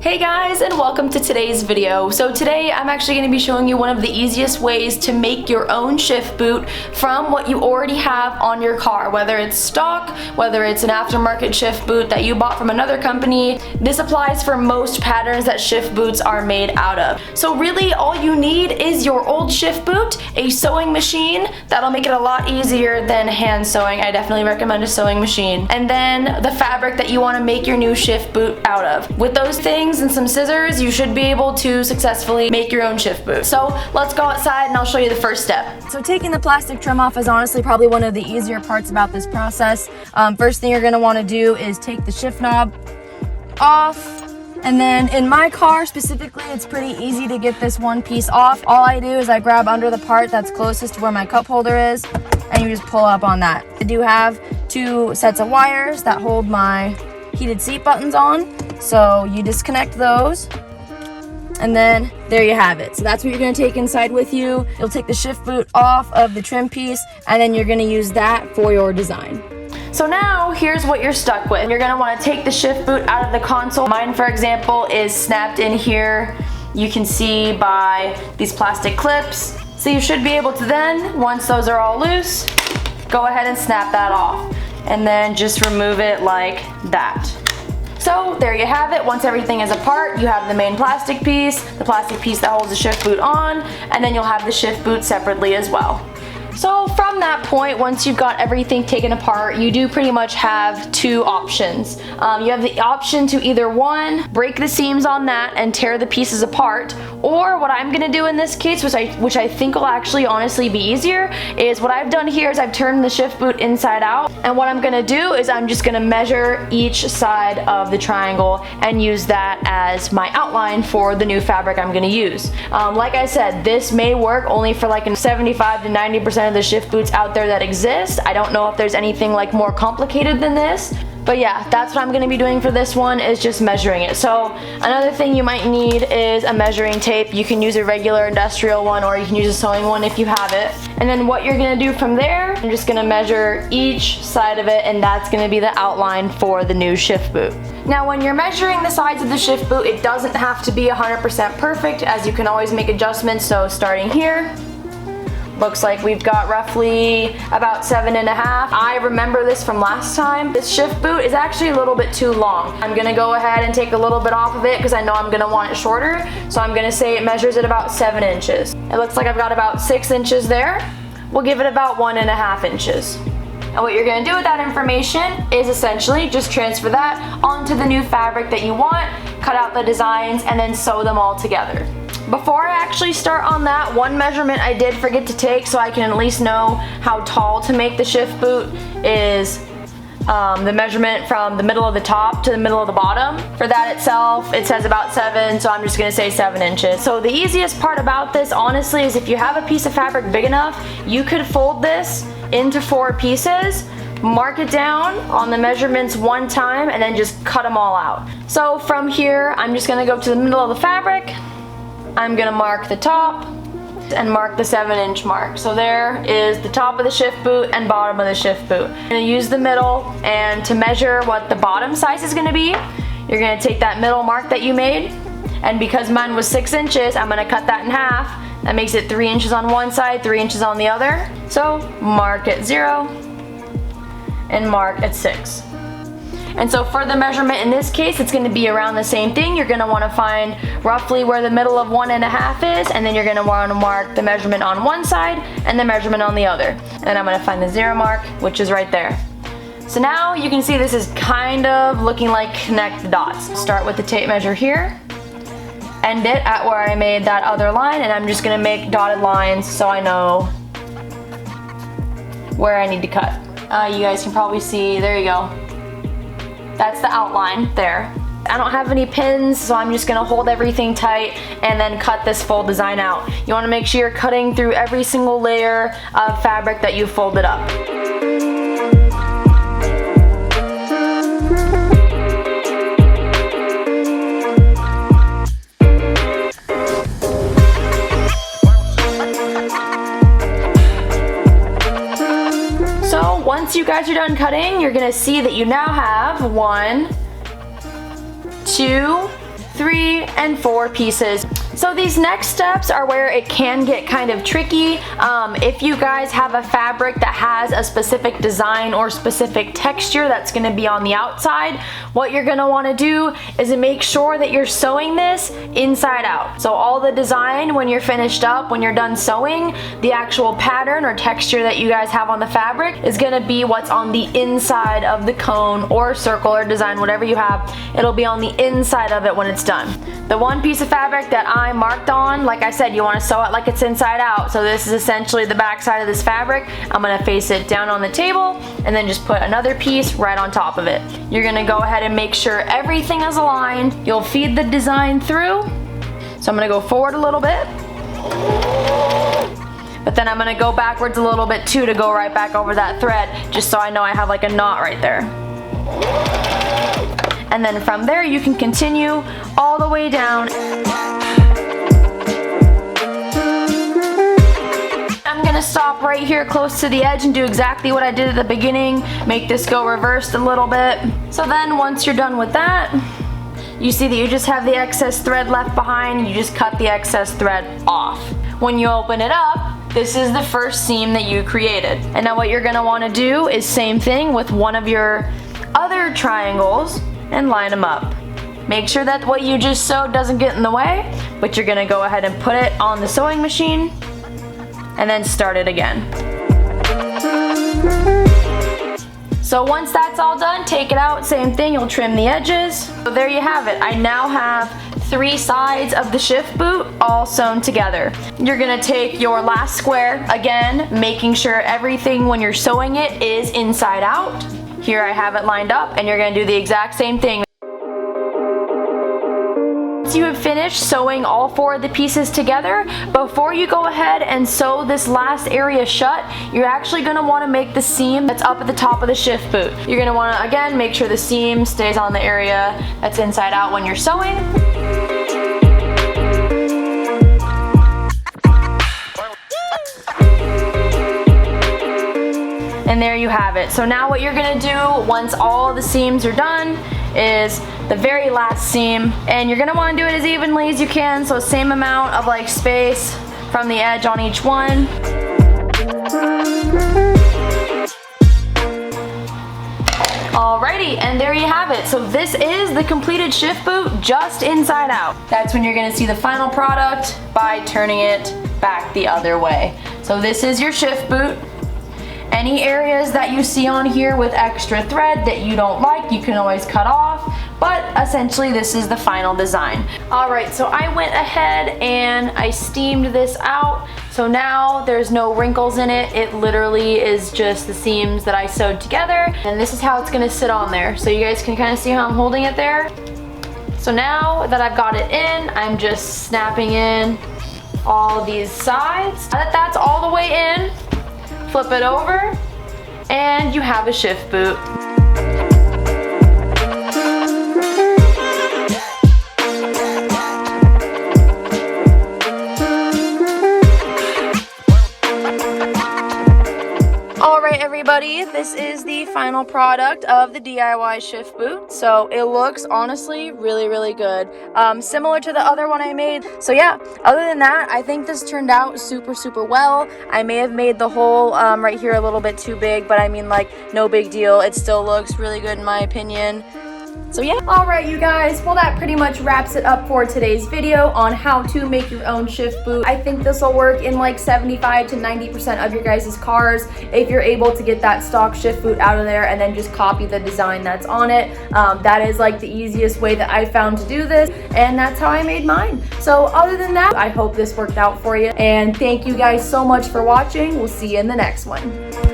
Hey guys, and welcome to today's video. So today I'm actually going to be showing you one of the easiest ways to make your own shift boot from what you already have on your car, whether it's stock, whether it's an aftermarket shift boot that you bought from another company. This applies for most patterns that shift boots are made out of. So really all you need is your old shift boot, a sewing machine. That'll make it a lot easier than hand sewing. I definitely recommend a sewing machine. And then the fabric that you want to make your new shift boot out of. With those things and some scissors, you should be able to successfully make your own shift boot. So let's go outside and I'll show you the first step. So taking the plastic trim off is honestly probably one of the easier parts about this process. First thing you're going to want to do is take the shift knob off. And then in my car specifically, it's pretty easy to get this one piece off. All I do is I grab under the part that's closest to where my cup holder is, and you just pull up on that. I do have two sets of wires that hold my heated seat buttons on. So you disconnect those, and then there you have it. So that's what you're going to take inside with you. You'll take the shift boot off of the trim piece, and then you're going to use that for your design. So now here's what you're stuck with. You're going to want to take the shift boot out of the console. Mine, for example, is snapped in here. You can see by these plastic clips. So you should be able to then, once those are all loose, go ahead and snap that off. And then just remove it like that. So there you have it. Once everything is apart, you have the main plastic piece, the plastic piece that holds the shift boot on, and then you'll have the shift boot separately as well. So from that point, once you've got everything taken apart, you do pretty much have two options. You have the option to either one, break the seams on that and tear the pieces apart, or what I'm gonna do in this case, which I think will actually honestly be easier, is what I've done here is I've turned the shift boot inside out, and what I'm gonna do is I'm just gonna measure each side of the triangle and use that as my outline for the new fabric I'm gonna use. Like I said, this may work only for like 75 to 90% of the shift boots out there that exist. I don't know if there's anything like more complicated than this, but yeah, that's what I'm going to be doing for this one, is just measuring it. So another thing you might need is a measuring tape. You can use a regular industrial one, or you can use a sewing one if you have it. And then what you're going to do from there, I'm just going to measure each side of it, and that's going to be the outline for the new shift boot. Now when you're measuring the sides of the shift boot, it doesn't have to be 100% perfect, as you can always make adjustments. So starting here, looks like we've got roughly about 7.5. I remember this from last time. This shift boot is actually a little bit too long. I'm gonna go ahead and take a little bit off of it because I know I'm gonna want it shorter. So I'm gonna say it measures at about 7 inches. It looks like I've got about 6 inches there. We'll give it about 1.5 inches. And what you're gonna do with that information is essentially just transfer that onto the new fabric that you want, cut out the designs, and then sew them all together. Before I actually start on that, one measurement I did forget to take so I can at least know how tall to make the shift boot is the measurement from the middle of the top to the middle of the bottom. For that itself, it says about 7, so I'm just gonna say 7 inches. So the easiest part about this, honestly, is if you have a piece of fabric big enough, you could fold this into 4 pieces, mark it down on the measurements one time, and then just cut them all out. So from here, I'm just gonna go to the middle of the fabric. I'm gonna mark the top and mark the 7-inch mark. So there is the top of the shift boot and bottom of the shift boot. I'm gonna use the middle, and to measure what the bottom size is gonna be, you're gonna take that middle mark that you made, and because mine was 6 inches, I'm gonna cut that in half. That makes it 3 inches on one side, 3 inches on the other. So mark at 0 and mark at 6. And so for the measurement in this case, it's going to be around the same thing. You're going to want to find roughly where the middle of 1.5 is, and then you're going to want to mark the measurement on one side and the measurement on the other. And I'm going to find the 0 mark, which is right there. So now you can see this is kind of looking like connect the dots. Start with the tape measure here, end it at where I made that other line, and I'm just going to make dotted lines so I know where I need to cut. You guys can probably see, there you go. That's the outline there. I don't have any pins, so I'm just gonna hold everything tight and then cut this full design out. You wanna make sure you're cutting through every single layer of fabric that you folded up. Once you guys are done cutting, you're gonna see that you now have 1, 2, 3 and 4 pieces. So these next steps are where it can get kind of tricky. If you guys have a fabric that has a specific design or specific texture that's going to be on the outside, what you're going to want to do is to make sure that you're sewing this inside out. So all the design, when you're finished up, when you're done sewing, the actual pattern or texture that you guys have on the fabric is going to be what's on the inside of the cone or circle or design, whatever you have. It'll be on the inside of it when it's done. The one piece of fabric that I marked on, like I said, you want to sew it like it's inside out. So this is essentially the back side of this fabric. I'm going to face it down on the table and then just put another piece right on top of it. You're going to go ahead and make sure everything is aligned. You'll feed the design through. So I'm going to go forward a little bit. But then I'm going to go backwards a little bit too to go right back over that thread, just so I know I have like a knot right there. And then from there you can continue all the way down. I'm gonna stop right here close to the edge and do exactly what I did at the beginning. Make this go reversed a little bit. So then once you're done with that, you see that you just have the excess thread left behind. You just cut the excess thread off. When you open it up, this is the first seam that you created. And now what you're gonna wanna do is same thing with one of your other triangles and line them up. Make sure that what you just sewed doesn't get in the way, but you're gonna go ahead and put it on the sewing machine and then start it again. So once that's all done, take it out, same thing, you'll trim the edges. So there you have it. I now have 3 sides of the shift boot all sewn together. You're gonna take your last square, again, making sure everything when you're sewing it is inside out. Here I have it lined up, and you're gonna do the exact same thing. Once you have finished sewing all 4 of the pieces together, before you go ahead and sew this last area shut, you're actually gonna wanna make the seam that's up at the top of the shift boot. You're gonna wanna, again, make sure the seam stays on the area that's inside out when you're sewing. And there you have it. So now what you're gonna do once all the seams are done is the very last seam, and you're gonna wanna do it as evenly as you can, so same amount of like space from the edge on each one. Alrighty, and there you have it. So this is the completed shift boot just inside out. That's when you're gonna see the final product by turning it back the other way. So this is your shift boot. Any areas that you see on here with extra thread that you don't like, you can always cut off, but essentially this is the final design. Alright, so I went ahead and I steamed this out, so now there's no wrinkles in it. It literally is just the seams that I sewed together, and this is how it's going to sit on there. So you guys can kind of see how I'm holding it there. So now that I've got it in, I'm just snapping in all these sides. Now that that's all the way in, flip it over, and you have a shift boot. Alright everybody, this is the final product of the DIY shift boot. So it looks honestly really good. Similar to the other one I made. So yeah, other than that, I think this turned out super well. I may have made the hole right here a little bit too big, but I mean, like, no big deal. It still looks really good in my opinion. So yeah. Alright you guys, well that pretty much wraps it up for today's video on how to make your own shift boot. I think this will work in like 75 to 90% of your guys' cars if you're able to get that stock shift boot out of there and then just copy the design that's on it. That is like the easiest way that I found to do this, and that's how I made mine. So other than that, I hope this worked out for you, and thank you guys so much for watching. We'll see you in the next one.